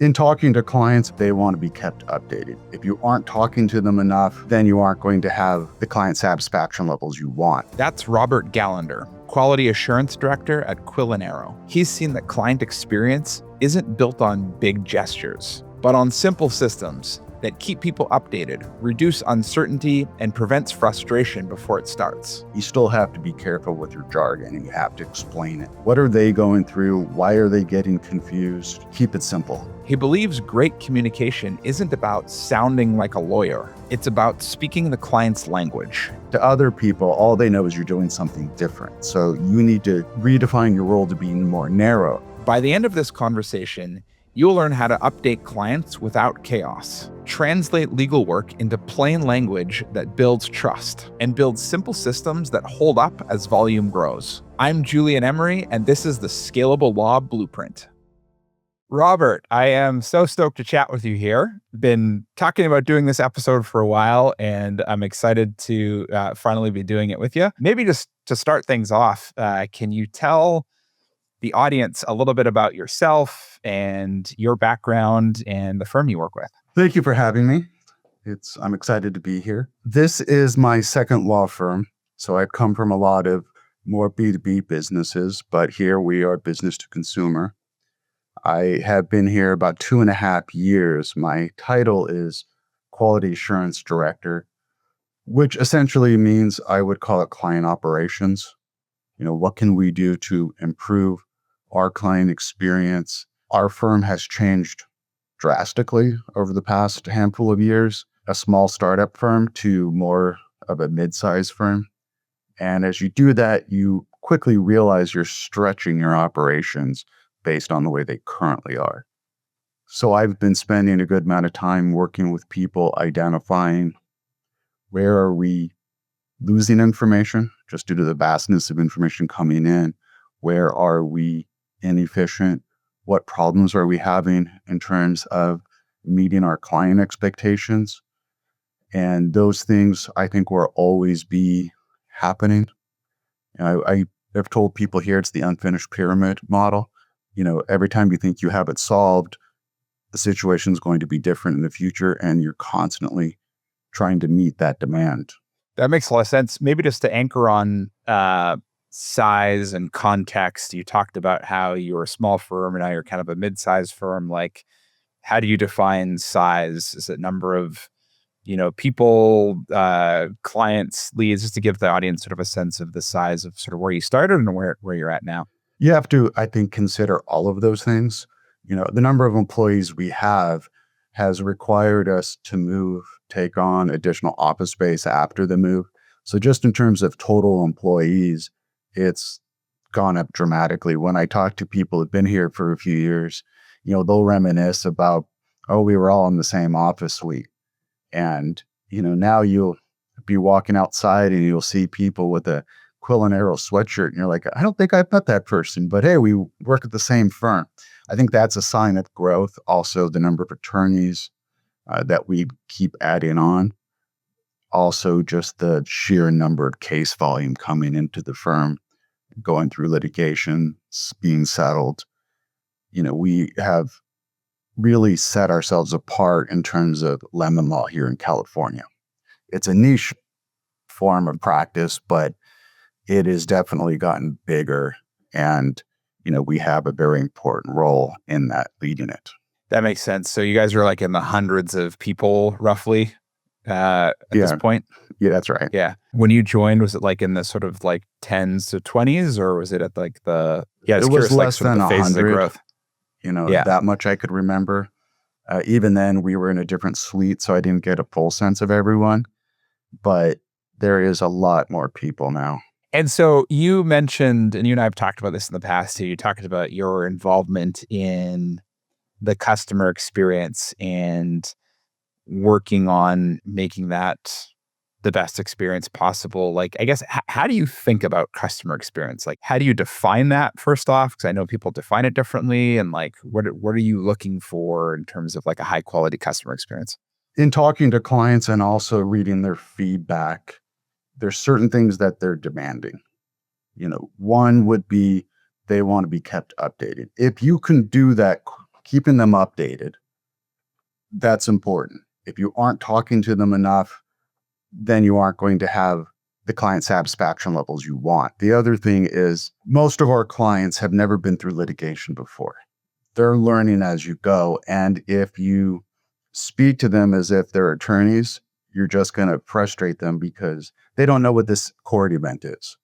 In talking to clients, they want to be kept updated. If you aren't talking to them enough, then you aren't going to have the client satisfaction levels you want. That's Robert Gallander, Quality Assurance Director at Quill Arrow. He's seen that client experience isn't built on big gestures, but on simple systems that keep people updated, reduce uncertainty, and prevents frustration before it starts. You still have to be careful with your jargon and you have to explain it. What are they going through? Why are they getting confused? Keep it simple. He believes great communication isn't about sounding like a lawyer. It's about speaking the client's language. To other people, all they know is you're doing something different. So you need to redefine your role to be more narrow. By the end of this conversation, you'll learn how to update clients without chaos, translate legal work into plain language that builds trust, and build simple systems that hold up as volume grows. I'm Julien Emery, and this is the Scalable Law Blueprint. Robert, I am so stoked to chat with you here. Been talking about doing this episode for a while, and I'm excited to finally be doing it with you. Maybe just to start things off, can you tell the audience a little bit about yourself and your background and the firm you work with? Thank you for having me. I'm excited to be here. This is my second law firm. So I've come from a lot of more B2B businesses, but here we are business to consumer. I have been here about 2.5 years. My title is Quality Assurance Director, which essentially means I would call it client operations. What can we do to improve our client experience? Our firm has changed drastically over the past handful of years, a small startup firm to more of a mid-sized firm. And as you do that, you quickly realize you're stretching your operations based on the way they currently are. So I've been spending a good amount of time working with people, identifying where are we losing information just due to the vastness of information coming in, where are we inefficient, what problems are we having in terms of meeting our client expectations. And those things I think will always be happening. I have told people here it's the unfinished pyramid model. Every time you think you have it solved, the situation is going to be different in the future, and you're constantly trying to meet that demand. That makes a lot of sense. Maybe just to anchor on size and context, you talked about how you were a small firm and now you're kind of a mid-sized firm. Like, how do you define size? Is it number of, people, clients, leads, just to give the audience sort of a sense of the size of sort of where you started and where you're at now? You have to, I think, consider all of those things. The number of employees we have has required us to take on additional office space after the move. So just in terms of total employees, it's gone up dramatically. When I talk to people who've been here for a few years, they'll reminisce about, oh, we were all in the same office suite. And, now you'll be walking outside and you'll see people with a Quill Arrow sweatshirt, and you're like, I don't think I've met that person, but hey, we work at the same firm. I think that's a sign of growth. Also, the number of attorneys that we keep adding on. Also, just the sheer number of case volume coming into the firm, going through litigation, being settled. We have really set ourselves apart in terms of lemon law here in California. It's a niche form of practice, but it has definitely gotten bigger, and we have a very important role in that, leading it. That makes sense. So you guys are like in the hundreds of people roughly at this point? Yeah, that's right. Yeah. When you joined, was it like in the sort of like 10s to 20s, or was it at like the, it was less than 100 growth? That much I could remember. Even then we were in a different suite, so I didn't get a full sense of everyone, but there is a lot more people now. And so you mentioned, and you and I have talked about this in the past too, you talked about your involvement in the customer experience and working on making that the best experience possible. Like, I guess, how do you think about customer experience? Like, how do you define that first off? Because I know people define it differently. And like, what are you looking for in terms of like a high quality customer experience? In talking to clients and also reading their feedback, there's certain things that they're demanding. One would be they want to be kept updated. If you can do that keeping them updated, that's important. If you aren't talking to them enough, then you aren't going to have the client satisfaction levels you want. The other thing is most of our clients have never been through litigation before. They're learning as you go. And if you speak to them as if they're attorneys, you're just going to frustrate them because they don't know what this court event is.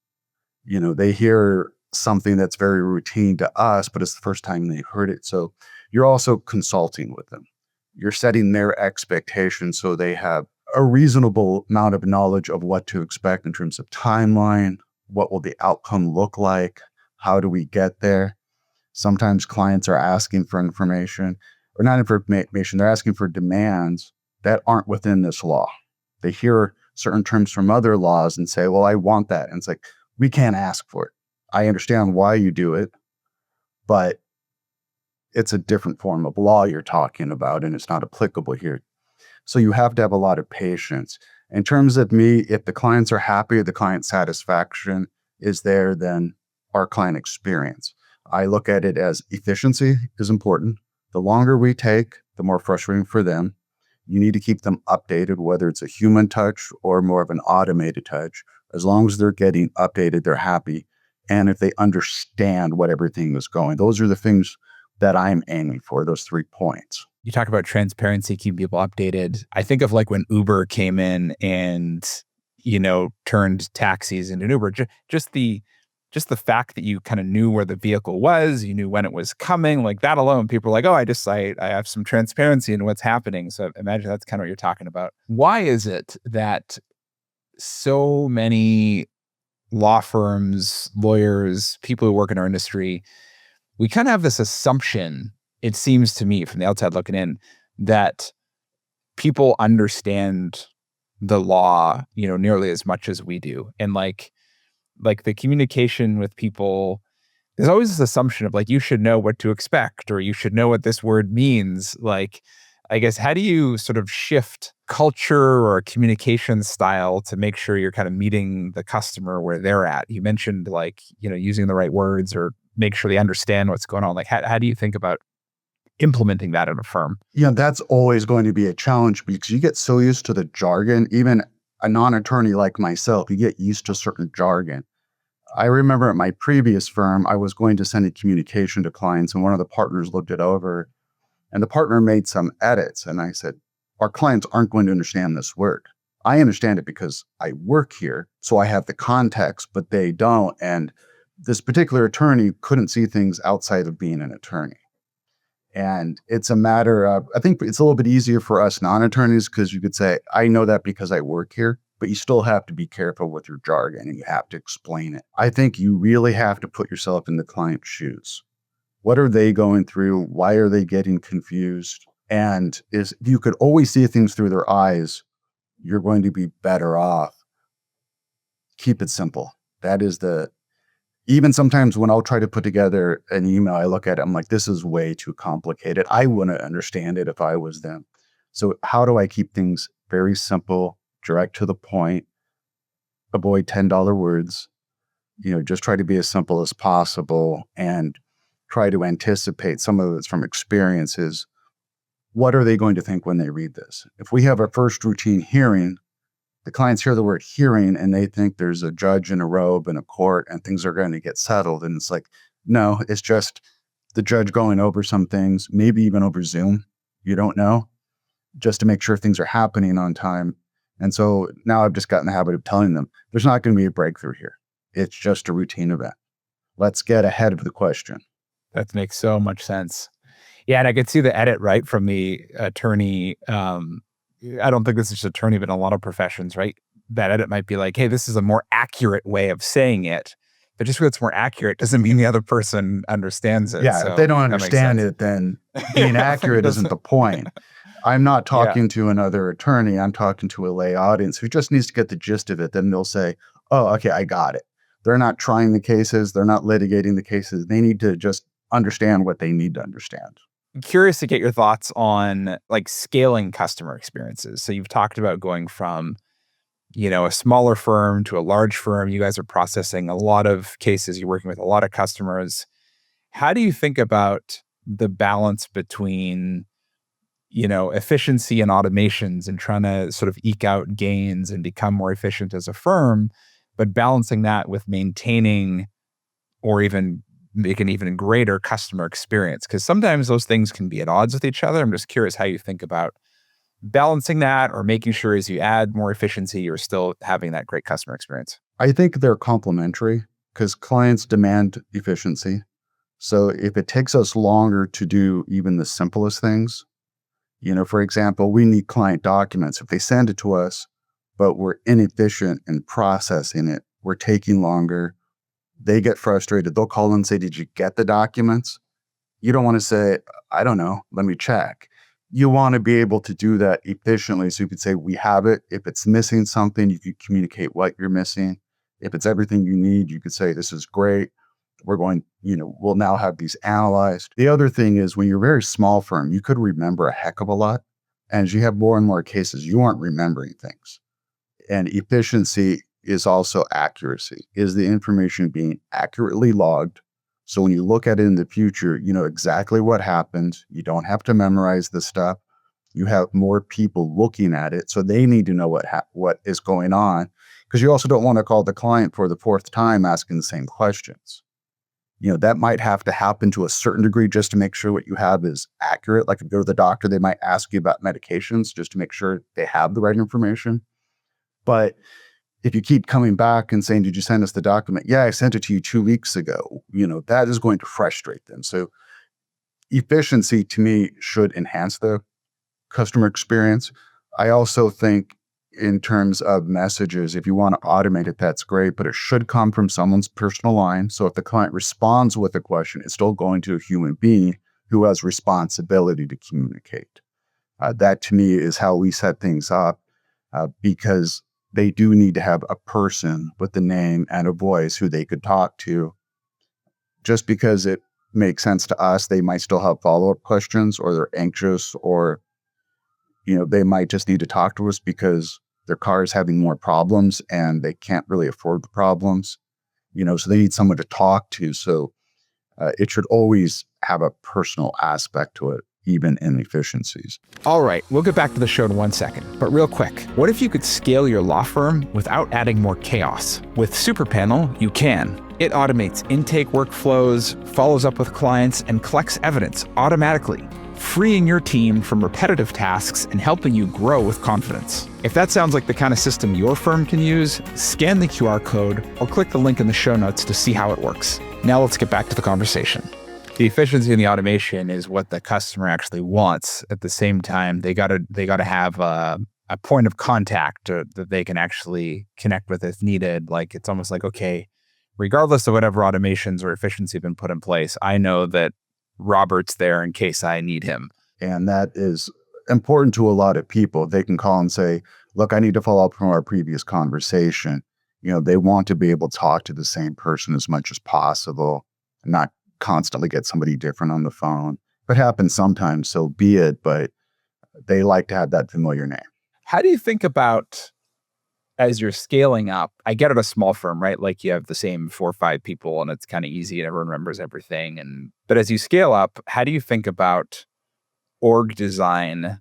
They hear something that's very routine to us, but it's the first time they've heard it. So you're also consulting with them. You're setting their expectations so they have a reasonable amount of knowledge of what to expect in terms of timeline, what will the outcome look like, how do we get there. Sometimes clients are asking for information, or not information, they're asking for demands that aren't within this law. They hear certain terms from other laws and say, well, I want that. And it's like, we can't ask for it. I understand why you do it, but it's a different form of law you're talking about, and it's not applicable here. So you have to have a lot of patience. In terms of me, if the clients are happy, the client satisfaction is there, then our client experience. I look at it as efficiency is important. The longer we take, the more frustrating for them. You need to keep them updated, whether it's a human touch or more of an automated touch. As long as they're getting updated, they're happy. And if they understand what everything is going, those are the things that I'm aiming for, those 3 points. You talk about transparency, keeping people updated. I think of like when Uber came in and, turned taxis into an Uber, just the fact that you kind of knew where the vehicle was, you knew when it was coming, like that alone, people were like, oh, I have some transparency in what's happening. So imagine that's kind of what you're talking about. Why is it that so many law firms, lawyers, people who work in our industry, we kind of have this assumption, it seems to me from the outside looking in, that people understand the law, nearly as much as we do. And like the communication with people, there's always this assumption of like, you should know what to expect, or you should know what this word means. Like, I guess, how do you sort of shift culture or communication style to make sure you're kind of meeting the customer where they're at? You mentioned like, using the right words or make sure they understand what's going on. Like, how do you think about implementing that in a firm? Yeah, that's always going to be a challenge because you get so used to the jargon. Even a non-attorney like myself, you get used to certain jargon. I remember at my previous firm, I was going to send a communication to clients, and one of the partners looked it over, and the partner made some edits. And I said, our clients aren't going to understand this word. I understand it because I work here, so I have the context, but they don't. And this particular attorney couldn't see things outside of being an attorney. And it's a matter of, I think it's a little bit easier for us non-attorneys because you could say, I know that because I work here, but you still have to be careful with your jargon and you have to explain it. I think you really have to put yourself in the client's shoes. What are they going through? Why are they getting confused? And if you could always see things through their eyes, you're going to be better off. Keep it simple. That is even sometimes when I'll try to put together an email, I look at it, I'm like, this is way too complicated. I wouldn't understand it if I was them. So how do I keep things very simple, direct to the point, avoid $10 words, just try to be as simple as possible and try to anticipate some of it's from experiences. What are they going to think when they read this? If we have our first routine hearing, the clients hear the word hearing and they think there's a judge in a robe in a court and things are going to get settled. And it's like, no, it's just the judge going over some things, maybe even over Zoom. You don't know, just to make sure things are happening on time. And so now I've just gotten the habit of telling them there's not going to be a breakthrough here. It's just a routine event. Let's get ahead of the question. That makes so much sense. Yeah, and I could see the edit right from the attorney. I don't think this is just attorney, but in a lot of professions, right? That edit might be like, hey, this is a more accurate way of saying it. But just because it's more accurate doesn't mean the other person understands it. Yeah, so if they don't understand it, then being accurate isn't the point. I'm not talking to another attorney. I'm talking to a lay audience who just needs to get the gist of it. Then they'll say, oh, okay, I got it. They're not trying the cases. They're not litigating the cases. They need to just understand what they need to understand. I'm curious to get your thoughts on like scaling customer experiences. So you've talked about going from, a smaller firm to a large firm. You guys are processing a lot of cases. You're working with a lot of customers. How do you think about the balance between, efficiency and automations and trying to sort of eke out gains and become more efficient as a firm, but balancing that with maintaining or even make an even greater customer experience. Because sometimes those things can be at odds with each other. I'm just curious how you think about balancing that or making sure as you add more efficiency, you're still having that great customer experience. I think they're complementary because clients demand efficiency. So if it takes us longer to do even the simplest things, for example, we need client documents. If they send it to us, but we're inefficient in processing it, we're taking longer, they get frustrated. They'll call and say, "Did you get the documents?" You don't want to say, "I don't know, let me check." You want to be able to do that efficiently. So you could say, "We have it." If it's missing something, you could communicate what you're missing. If it's everything you need, you could say, "This is great. We'll now have these analyzed." The other thing is when you're a very small firm, you could remember a heck of a lot. And as you have more and more cases, you aren't remembering things. And efficiency is also accuracy. Is the information being accurately logged? So when you look at it in the future, you know exactly what happened. You don't have to memorize the stuff. You have more people looking at it. So they need to know what is going on, because you also don't want to call the client for the fourth time asking the same questions. That might have to happen to a certain degree just to make sure what you have is accurate. Like if you go to the doctor, they might ask you about medications just to make sure they have the right information. But if you keep coming back and saying, "Did you send us the document?" "Yeah, I sent it to you 2 weeks ago." That is going to frustrate them. So efficiency to me should enhance the customer experience. I also think in terms of messages, if you want to automate it, that's great, but it should come from someone's personal line. So if the client responds with a question, it's still going to a human being who has responsibility to communicate. That to me is how we set things up, because they do need to have a person with a name and a voice who they could talk to. Just because it makes sense to us, they might still have follow-up questions, or they're anxious, or they might just need to talk to us because their car is having more problems and they can't really afford the problems, so they need someone to talk to. So it should always have a personal aspect to it, even in efficiencies. All right, we'll get back to the show in 1 second, but real quick, what if you could scale your law firm without adding more chaos? With SuperPanel, you can. It automates intake workflows, follows up with clients, and collects evidence automatically, freeing your team from repetitive tasks and helping you grow with confidence. If that sounds like the kind of system your firm can use, scan the QR code or click the link in the show notes to see how it works. Now let's get back to the conversation. The efficiency and the automation is what the customer actually wants. At the same time, they gotta have a point of contact that they can actually connect with if needed. Like it's almost like, okay, regardless of whatever automations or efficiency have been put in place, I know that Robert's there in case I need him. And that is important to a lot of people. They can call and say, "Look, I need to follow up from our previous conversation." They want to be able to talk to the same person as much as possible, and not constantly get somebody different on the phone. If it happens sometimes, so be it, but they like to have that familiar name. How do you think about, as you're scaling up, I get at a small firm, right? Like you have the same 4 or 5 people and it's kind of easy and everyone remembers everything. But as you scale up, how do you think about org design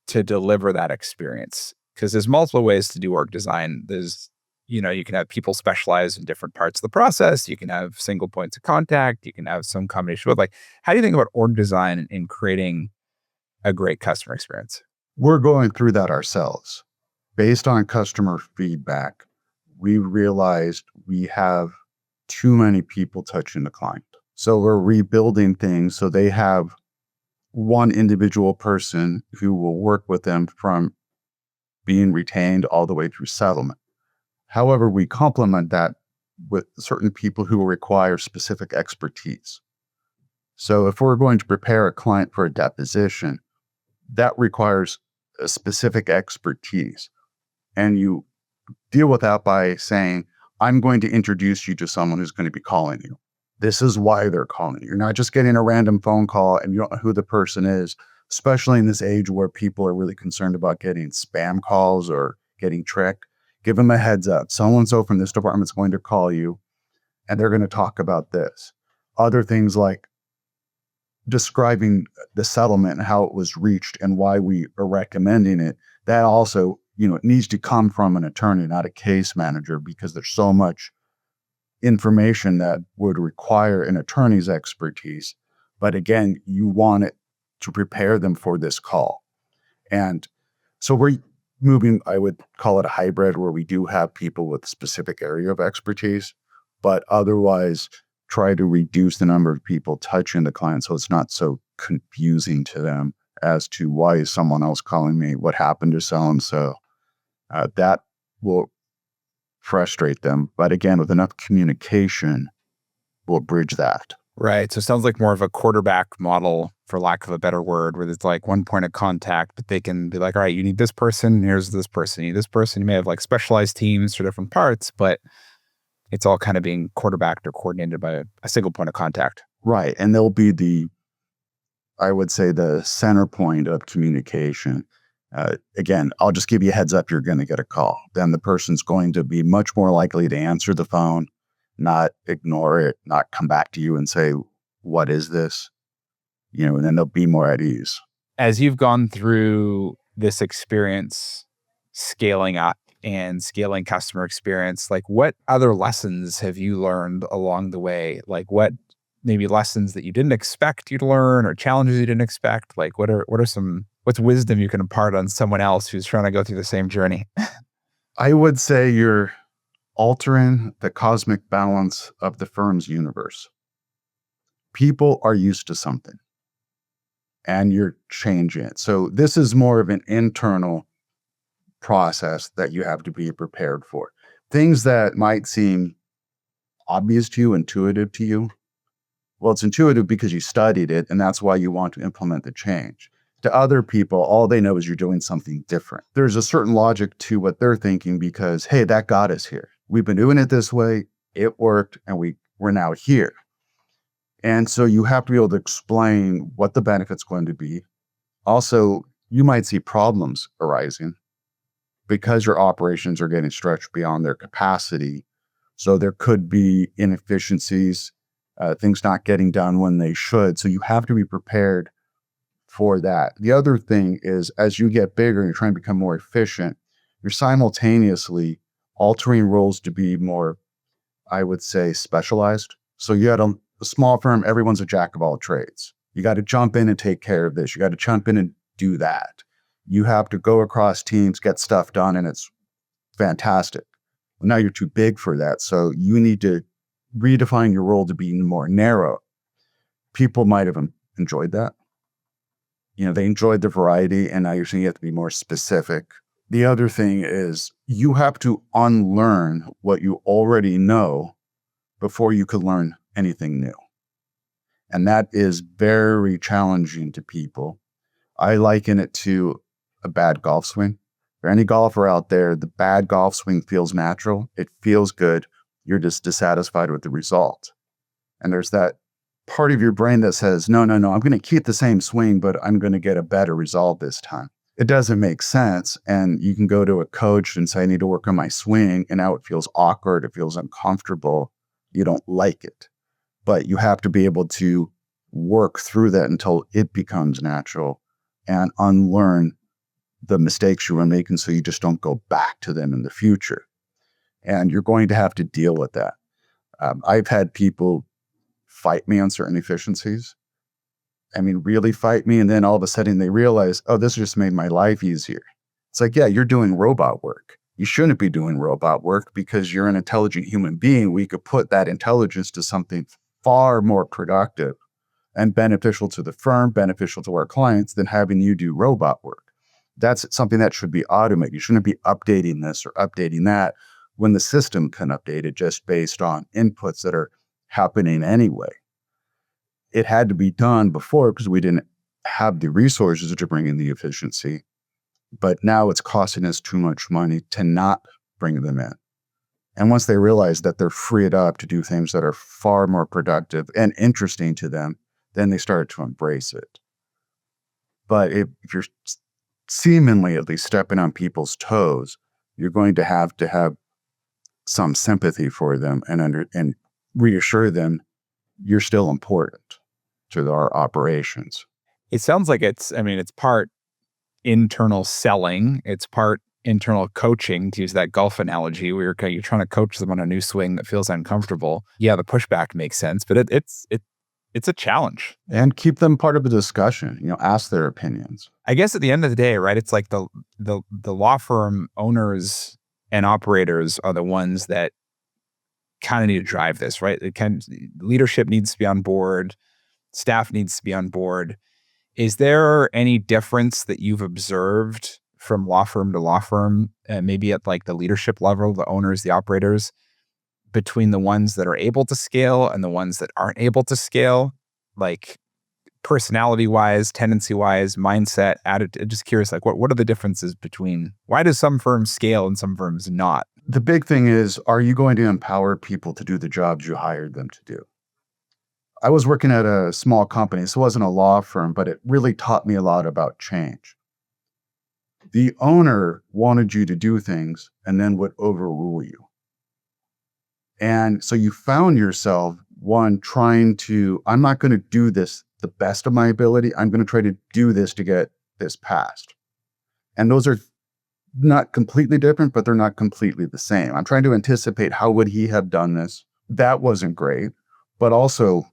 to deliver that experience? Because there's multiple ways to do org design. There's, you can have people specialize in different parts of the process. You can have single points of contact. You can have some combination of how do you think about org design in creating a great customer experience? We're going through that ourselves. Based on customer feedback, we realized we have too many people touching the client. So we're rebuilding things so they have one individual person who will work with them from being retained all the way through settlement. However, we complement that with certain people who will require specific expertise. So if we're going to prepare a client for a deposition, that requires a specific expertise. And you deal with that by saying, "I'm going to introduce you to someone who's going to be calling you. This is why they're calling you." You're not just getting a random phone call and you don't know who the person is, especially in this age where people are really concerned about getting spam calls or getting tricked. Give them a heads up. So-and-so from this department is going to call you and they're going to talk about this. Other things like describing the settlement and how it was reached and why we are recommending it, that also, it needs to come from an attorney, not a case manager, because there's so much information that would require an attorney's expertise. But again, you want it to prepare them for this call. And so we're moving, I would call it a hybrid, where we do have people with specific area of expertise, but otherwise try to reduce the number of people touching the client so it's not so confusing to them as to why is someone else calling me, what happened to so-and-so. That will frustrate them. But again, with enough communication, we'll bridge that. Right. So it sounds like more of a quarterback model, for lack of a better word, where it's like one point of contact, but they can be like, all right, you need this person, here's this person, you need this person. You may have like specialized teams for different parts, but it's all kind of being quarterbacked or coordinated by a single point of contact. Right. And they'll be I would say, the center point of communication. Again, I'll just give you a heads up, you're going to get a call. Then the person's going to be much more likely to answer the phone, not ignore it, not come back to you and say, what is this? And then they'll be more at ease. As you've gone through this experience, scaling up and scaling customer experience, like what other lessons have you learned along the way? Like what maybe lessons that you didn't expect you to learn, or challenges you didn't expect? Like what's wisdom you can impart on someone else who's trying to go through the same journey? I would say you're altering the cosmic balance of the firm's universe. People are used to something and you're changing it. So this is more of an internal process that you have to be prepared for. Things that might seem obvious to you, intuitive to you. Well, it's intuitive because you studied it, and that's why you want to implement the change. To other people, all they know is you're doing something different. There's a certain logic to what they're thinking because, hey, that got us here. We've been doing it this way, it worked, and we're now here. And so you have to be able to explain what the benefit's going to be. Also, you might see problems arising because your operations are getting stretched beyond their capacity. So there could be inefficiencies, things not getting done when they should. So you have to be prepared for that. The other thing is, as you get bigger and you're trying to become more efficient, you're simultaneously altering roles to be more, I would say, specialized. So you had a small firm, everyone's a jack of all trades. You got to jump in and take care of this. You got to jump in and do that. You have to go across teams, get stuff done, and it's fantastic. Well, now you're too big for that. So you need to redefine your role to be more narrow. People might have enjoyed that. They enjoyed the variety, and now you're saying you have to be more specific. The other thing is you have to unlearn what you already know before you could learn anything new. And that is very challenging to people. I liken it to a bad golf swing. For any golfer out there, the bad golf swing feels natural. It feels good. You're just dissatisfied with the result. And there's that part of your brain that says, no, I'm going to keep the same swing, but I'm going to get a better result this time. It doesn't make sense. And you can go to a coach and say, I need to work on my swing. And now it feels awkward. It feels uncomfortable. You don't like it. But you have to be able to work through that until it becomes natural and unlearn the mistakes you were making so you just don't go back to them in the future. And you're going to have to deal with that. I've had people fight me on certain efficiencies. Really fight me. And then all of a sudden they realize, oh, this just made my life easier. It's like, yeah, you're doing robot work. You shouldn't be doing robot work because you're an intelligent human being. We could put that intelligence to something far more productive and beneficial to the firm, beneficial to our clients than having you do robot work. That's something that should be automated. You shouldn't be updating this or updating that when the system can update it just based on inputs that are happening anyway. It had to be done before because we didn't have the resources to bring in the efficiency. But now it's costing us too much money to not bring them in. And once they realize that they're freed up to do things that are far more productive and interesting to them, then they start to embrace it. But if you're seemingly at least stepping on people's toes, you're going to have some sympathy for them and reassure them you're still important to our operations. It sounds like it's part internal selling, it's part internal coaching, to use that golf analogy, where you're trying to coach them on a new swing that feels uncomfortable. Yeah, the pushback makes sense, but it's a challenge. And keep them part of the discussion, ask their opinions. I guess at the end of the day, right, it's like the law firm owners and operators are the ones that kind of need to drive this, right? Leadership needs to be on board, staff needs to be on board. Is there any difference that you've observed from law firm to law firm, maybe at like the leadership level, the owners, the operators, between the ones that are able to scale and the ones that aren't able to scale, like personality-wise, tendency-wise, mindset, attitude? Just curious, like what are the differences between, why do some firms scale and some firms not? The big thing is, are you going to empower people to do the jobs you hired them to do? I was working at a small company, so it wasn't a law firm, but it really taught me a lot about change. The owner wanted you to do things and then would overrule you. And so you found yourself, one, trying to, I'm not going to do this the best of my ability. I'm going to try to do this to get this passed. And those are not completely different, but they're not completely the same. I'm trying to anticipate how would he have done this. That wasn't great. But also,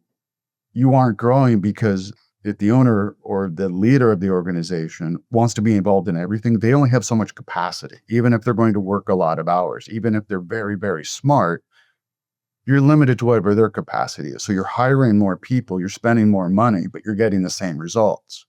you aren't growing because if the owner or the leader of the organization wants to be involved in everything, they only have so much capacity. Even if they're going to work a lot of hours, even if they're very, very smart, you're limited to whatever their capacity is. So you're hiring more people, you're spending more money, but you're getting the same results.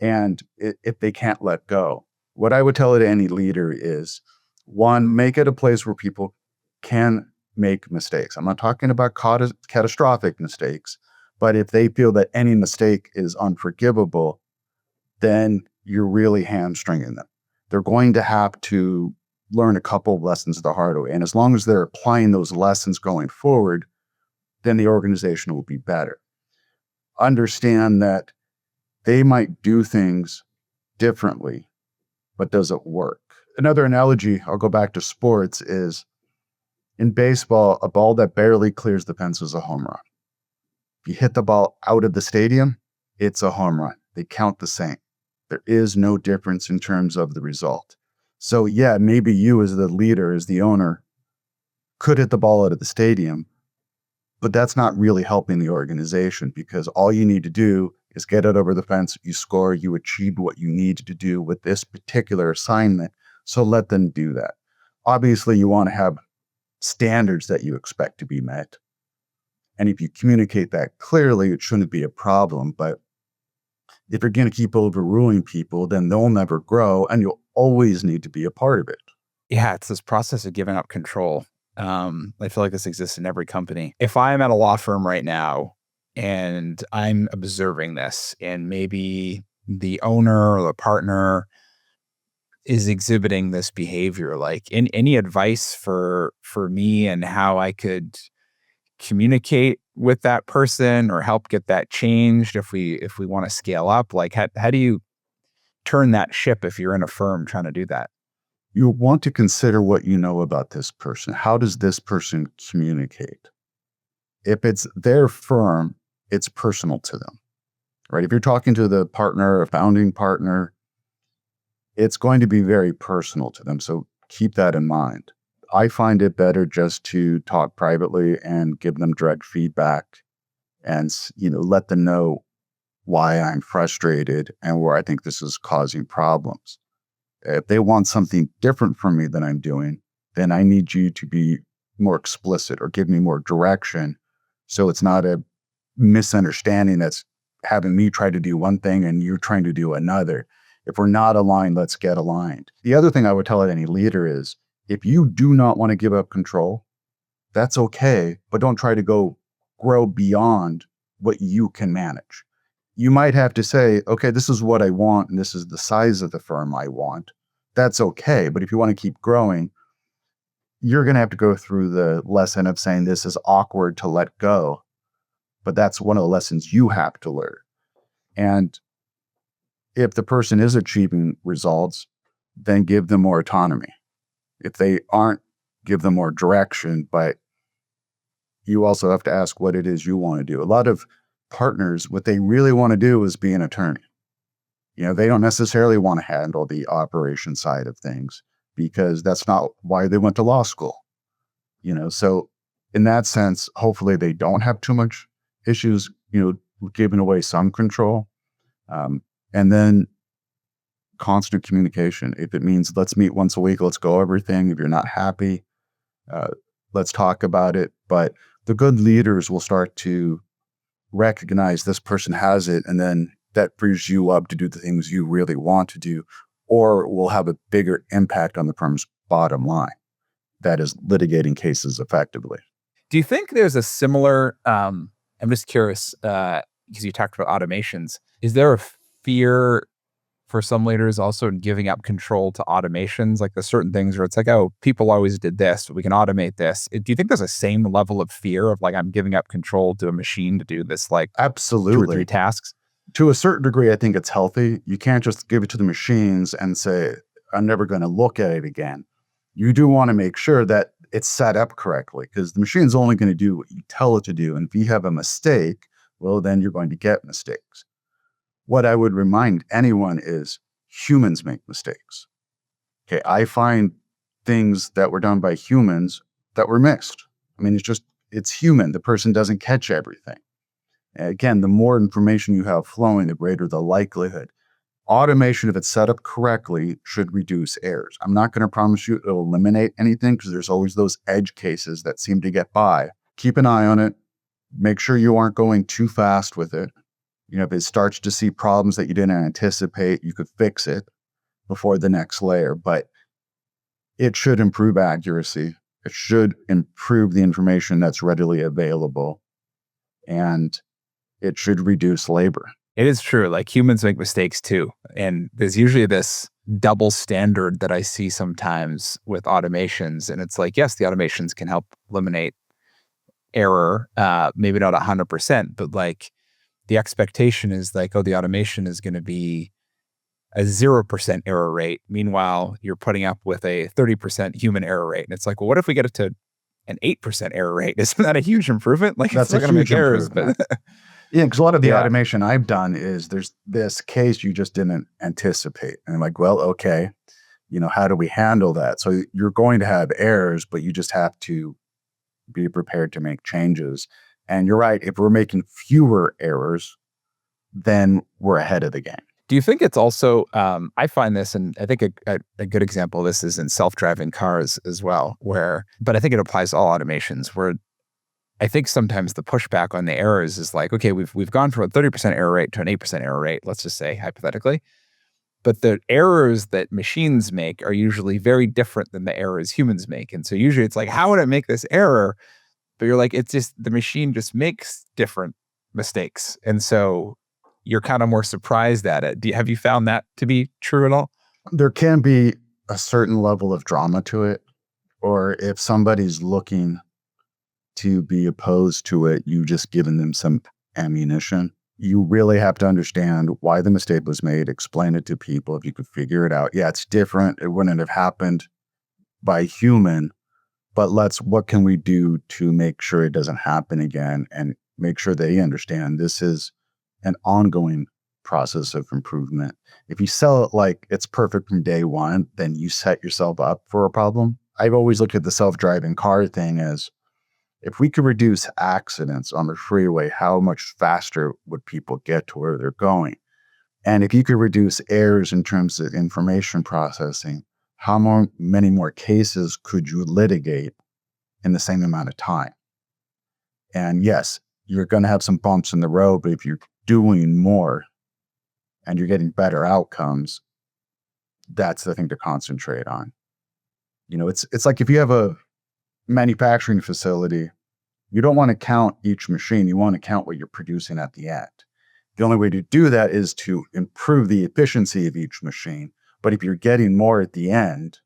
And if they can't let go, what I would tell it to any leader is, one, make it a place where people can make mistakes. I'm not talking about catastrophic mistakes, but if they feel that any mistake is unforgivable, then you're really hamstringing them. They're going to have to learn a couple of lessons the hard way. And as long as they're applying those lessons going forward, then the organization will be better. Understand that they might do things differently, but does it work? Another analogy, I'll go back to sports, is in baseball, a ball that barely clears the fence is a home run. If you hit the ball out of the stadium, it's a home run. They count the same. There is no difference in terms of the result. So yeah, maybe you as the leader, as the owner, could hit the ball out of the stadium, but that's not really helping the organization, because all you need to do is get it over the fence, you score, you achieved what you needed to do with this particular assignment. So let them do that. Obviously, you want to have standards that you expect to be met. And if you communicate that clearly, it shouldn't be a problem. But if you're going to keep overruling people, then they'll never grow, and you'll always need to be a part of it. Yeah, it's this process of giving up control. I feel like this exists in every company. If I'm at a law firm right now and I'm observing this, and maybe the owner or the partner is exhibiting this behavior, like any advice for me and how I could communicate with that person or help get that changed if we want to scale up? Like how do you turn that ship if you're in a firm trying to do that? You want to consider what you know about this person. How does this person communicate? If it's their firm, it's personal to them, right? If you're talking to the partner, a founding partner, it's going to be very personal to them. So keep that in mind. I find it better just to talk privately and give them direct feedback and, let them know why I'm frustrated and where I think this is causing problems. If they want something different from me than I'm doing, then I need you to be more explicit or give me more direction, so it's not a misunderstanding that's having me try to do one thing and you're trying to do another. If we're not aligned, let's get aligned. The other thing I would tell any leader is, if you do not want to give up control, that's okay, but don't try to grow beyond what you can manage. You might have to say, okay, this is what I want, and this is the size of the firm I want. That's okay. But if you want to keep growing, you're going to have to go through the lesson of saying this is awkward to let go. But that's one of the lessons you have to learn. And if the person is achieving results, then give them more autonomy. If they aren't, give them more direction. But you also have to ask what it is you want to do. A lot of partners, what they really want to do is be an attorney. They don't necessarily want to handle the operation side of things because that's not why they went to law school. So in that sense, hopefully they don't have too much issues, giving away some control. And then constant communication. If it means let's meet once a week, let's go over everything. If you're not happy, let's talk about it. But the good leaders will start to recognize this person has it, and then that frees you up to do the things you really want to do, or will have a bigger impact on the firm's bottom line. That is litigating cases effectively. Do you think there's a similar, I'm just curious, because you talked about automations, is there a fear for some leaders also in giving up control to automations? Like there's certain things where it's like, oh, people always did this, but we can automate this. Do you think there's a same level of fear of like, I'm giving up control to a machine to do this like absolutely 2 or 3 tasks? To a certain degree, I think it's healthy. You can't just give it to the machines and say, I'm never going to look at it again. You do want to make sure that it's set up correctly, because the machine's only going to do what you tell it to do. And if you have a mistake, well, then you're going to get mistakes. What I would remind anyone is humans make mistakes. Okay, I find things that were done by humans that were missed. I mean, it's human. The person doesn't catch everything. Again, the more information you have flowing, the greater the likelihood. Automation, if it's set up correctly, should reduce errors. I'm not going to promise you it'll eliminate anything, because there's always those edge cases that seem to get by. Keep an eye on it. Make sure you aren't going too fast with it. If it starts to see problems that you didn't anticipate, you could fix it before the next layer. But it should improve accuracy. It should improve the information that's readily available. And it should reduce labor. It is true. Like humans make mistakes too. And there's usually this double standard that I see sometimes with automations. And it's like, yes, the automations can help eliminate error, maybe not 100%, but like the expectation is like, oh, the automation is going to be a 0% error rate. Meanwhile, you're putting up with a 30% human error rate. And it's like, well, what if we get it to an 8% error rate? Isn't that a huge improvement? Like that's it's not going to make errors, but yeah, because a lot of the automation I've done is there's this case you just didn't anticipate. And I'm like, well, okay, how do we handle that? So you're going to have errors, but you just have to be prepared to make changes. And you're right, if we're making fewer errors, then we're ahead of the game. Do you think it's also, I find this, and I think a good example of this is in self-driving cars as well, but I think it applies to all automations, where I think sometimes the pushback on the errors is like, okay, we've gone from a 30% error rate to an 8% error rate, let's just say hypothetically. But the errors that machines make are usually very different than the errors humans make. And so usually it's like, how would I make this error? But you're like, it's just, the machine just makes different mistakes. And so you're kind of more surprised at it. Have you found that to be true at all? There can be a certain level of drama to it. Or if somebody's looking to be opposed to it, you've just given them some ammunition. You really have to understand why the mistake was made, explain it to people. If you could figure it out, yeah, it's different. It wouldn't have happened by human, but what can we do to make sure it doesn't happen again, and make sure they understand this is an ongoing process of improvement. If you sell it like it's perfect from day one, then you set yourself up for a problem. I've always looked at the self-driving car thing as, if we could reduce accidents on the freeway, how much faster would people get to where they're going? And if you could reduce errors in terms of information processing, many more cases could you litigate in the same amount of time? And yes, you're going to have some bumps in the road, but if you're doing more and you're getting better outcomes, that's the thing to concentrate on. It's like if you have a manufacturing facility, you don't want to count each machine. You want to count what you're producing at the end. The only way to do that is to improve the efficiency of each machine. But if you're getting more at the end,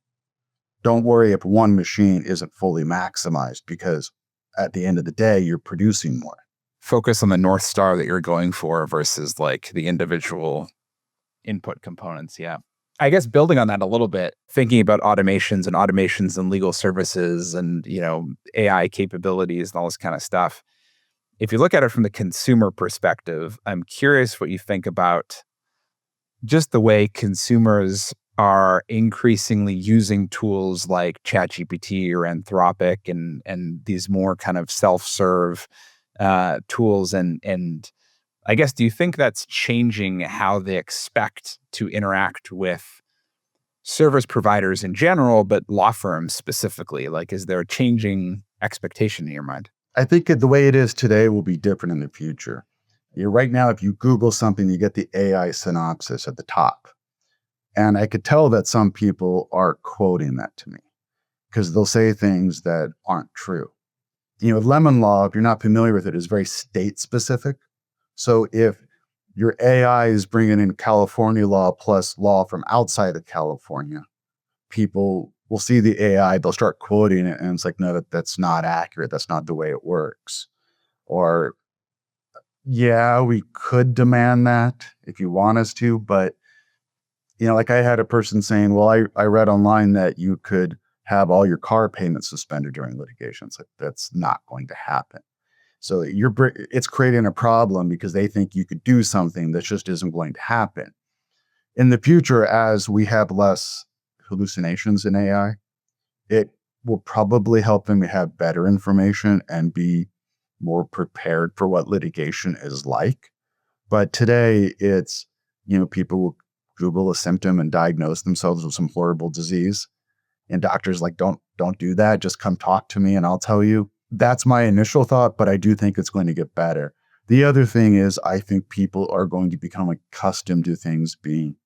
don't worry if one machine isn't fully maximized, because at the end of the day, you're producing more. Focus on the North Star that you're going for versus like the individual input components. Yeah. I guess building on that a little bit, thinking about automations and legal services and, AI capabilities and all this kind of stuff. If you look at it from the consumer perspective, I'm curious what you think about just the way consumers are increasingly using tools like ChatGPT or Anthropic and these more kind of self-serve tools. And I guess, do you think that's changing how they expect to interact with service providers in general, but law firms specifically? Like, is there a changing expectation in your mind? I think the way it is today will be different in the future. Right now, if you Google something, you get the AI synopsis at the top. And I could tell that some people are quoting that to me because they'll say things that aren't true. Lemon Law, if you're not familiar with it, is very state specific. So if your AI is bringing in California law plus law from outside of California, people will see the AI, they'll start quoting it, and it's like, no, that's not accurate. That's not the way it works. Or, yeah, we could demand that if you want us to, but like I had a person saying, well, I read online that you could have all your car payments suspended during litigation. It's like, that's not going to happen. So it's creating a problem because they think you could do something that just isn't going to happen. In the future, as we have less hallucinations in AI, it will probably help them have better information and be more prepared for what litigation is like. But today it's, people will Google a symptom and diagnose themselves with some horrible disease. And doctors like, don't do that. Just come talk to me and I'll tell you. That's my initial thought, but I do think it's going to get better. The other thing is I think people are going to become accustomed to things being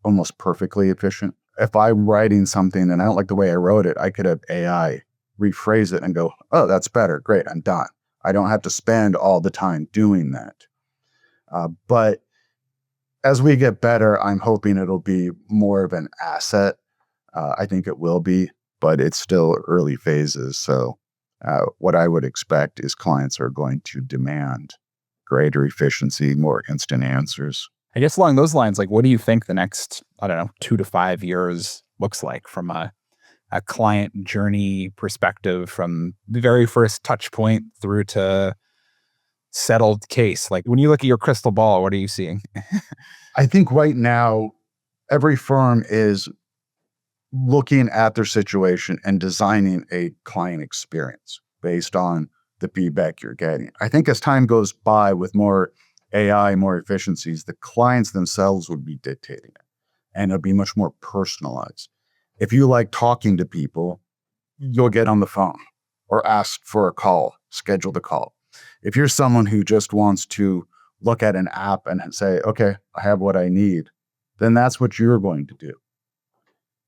almost perfectly efficient. If I'm writing something and I don't like the way I wrote it, I could have AI rephrase it and go, oh, that's better. Great. I'm done. I don't have to spend all the time doing that. But as we get better, I'm hoping it'll be more of an asset. I think it will be, but it's still early phases. So what I would expect is clients are going to demand greater efficiency, more instant answers. I guess along those lines, like, what do you think the next, 2 to 5 years looks like from a client journey perspective, from the very first touch point through to settled case? Like, when you look at your crystal ball, what are you seeing? I think right now, every firm is looking at their situation and designing a client experience based on the feedback you're getting. I think as time goes by with more AI, more efficiencies, the clients themselves would be dictating it, and it'll be much more personalized. If you like talking to people, you'll get on the phone or ask for a call, schedule the call. If you're someone who just wants to look at an app and say, okay, I have what I need, then that's what you're going to do.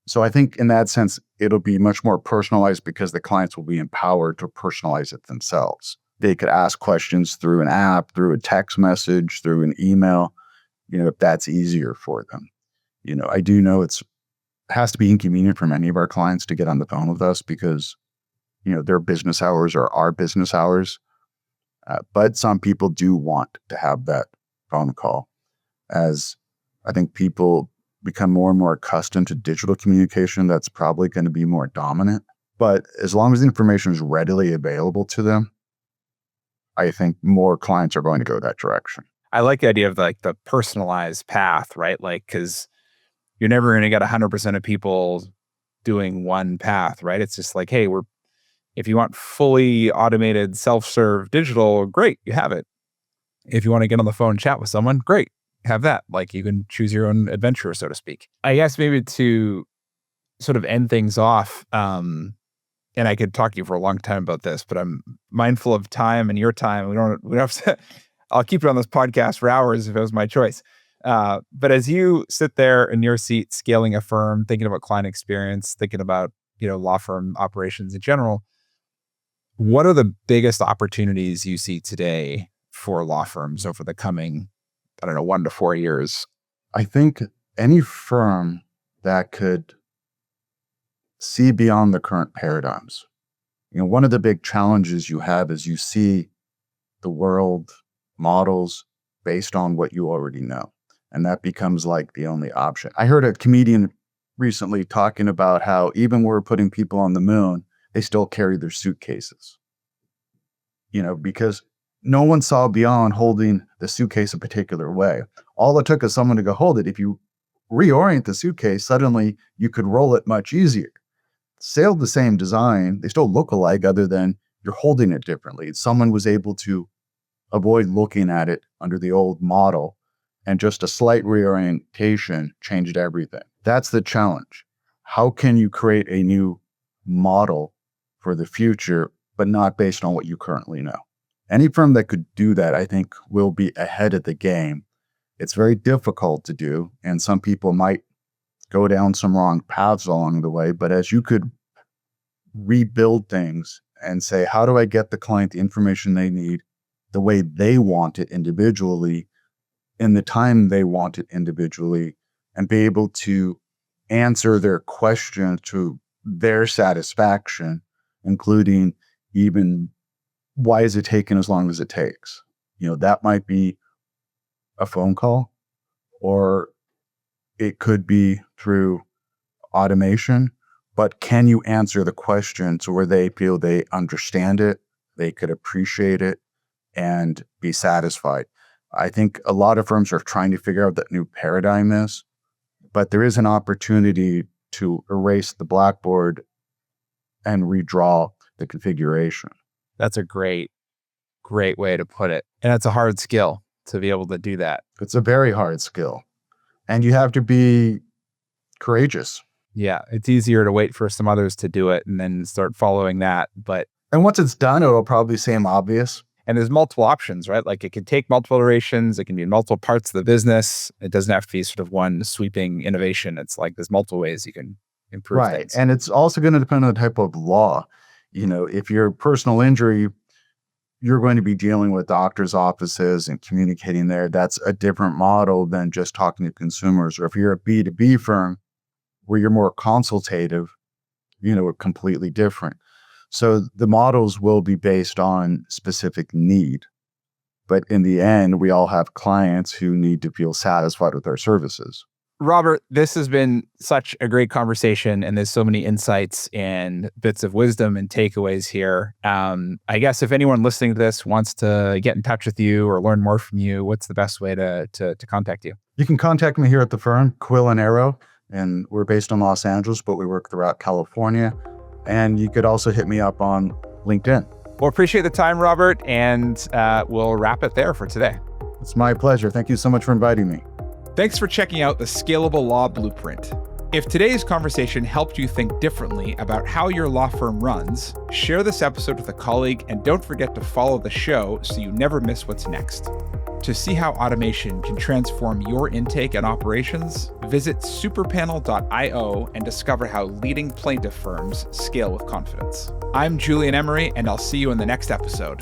So I think in that sense, it'll be much more personalized because the clients will be empowered to personalize it themselves. They could ask questions through an app, through a text message, through an email, if that's easier for them. I do know it has to be inconvenient for many of our clients to get on the phone with us because, their business hours are our business hours. But some people do want to have that phone call. As I think people become more and more accustomed to digital communication, that's probably going to be more dominant. But as long as the information is readily available to them, I think more clients are going to go that direction. I like the idea of the personalized path, right? Like, because you're never going to get 100% of people doing one path, right? It's just like, hey, if you want fully automated self-serve digital, great, you have it. If you want to get on the phone and chat with someone, great, have that. Like, you can choose your own adventure, so to speak. I guess maybe to sort of end things off, and I could talk to you for a long time about this, but I'm mindful of time and your time. We don't have to, I'll keep it on this podcast for hours if it was my choice. But as you sit there in your seat, scaling a firm, thinking about client experience, thinking about, law firm operations in general, what are the biggest opportunities you see today for law firms over the coming, 1 to 4 years? I think any firm that could see beyond the current paradigms. One of the big challenges you have is you see the world models based on what you already know. And that becomes like the only option. I heard a comedian recently talking about how even when we're putting people on the moon, they still carry their suitcases. Because no one saw beyond holding the suitcase a particular way. All it took is someone to go hold it. If you reorient the suitcase, suddenly you could roll it much easier. Still the same design. They still look alike other than you're holding it differently. Someone was able to avoid looking at it under the old model, and just a slight reorientation changed everything. That's the challenge. How can you create a new model for the future, but not based on what you currently know? Any firm that could do that, I think, will be ahead of the game. It's very difficult to do, and some people might go down some wrong paths along the way. But as you could rebuild things and say, how do I get the client the information they need the way they want it individually, in the time they want it individually, and be able to answer their question to their satisfaction, including even why is it taking as long as it takes? That might be a phone call, or it could be through automation, but can you answer the question to where they feel they understand it, they could appreciate it, and be satisfied? I think a lot of firms are trying to figure out what that new paradigm is, but there is an opportunity to erase the blackboard and redraw the configuration. That's a great way to put it. And it's a hard skill to be able to do that. It's a very hard skill. And you have to be courageous. Yeah, it's easier to wait for some others to do it and then start following that. And once it's done, it'll probably seem obvious. And there's multiple options, right? Like it can take multiple iterations. It can be in multiple parts of the business. It doesn't have to be sort of one sweeping innovation. It's like there's multiple ways you can improve things. And it's also going to depend on the type of law. If you're personal injury, you're going to be dealing with doctors' offices and communicating there. That's a different model than just talking to consumers. Or if you're a B2B firm where you're more consultative, completely different. So the models will be based on specific need. But in the end, we all have clients who need to feel satisfied with our services. Robert, this has been such a great conversation, and there's so many insights and bits of wisdom and takeaways here. I guess if anyone listening to this wants to get in touch with you or learn more from you, what's the best way to contact you? You can contact me here at the firm, Quill Arrow, and we're based in Los Angeles, but we work throughout California. And you could also hit me up on LinkedIn. Well, appreciate the time, Robert, and we'll wrap it there for today. It's my pleasure. Thank you so much for inviting me. Thanks for checking out the Scalable Law Blueprint. If today's conversation helped you think differently about how your law firm runs, share this episode with a colleague and don't forget to follow the show so you never miss what's next. To see how automation can transform your intake and operations, visit superpanel.io and discover how leading plaintiff firms scale with confidence. I'm Julien Emery, and I'll see you in the next episode.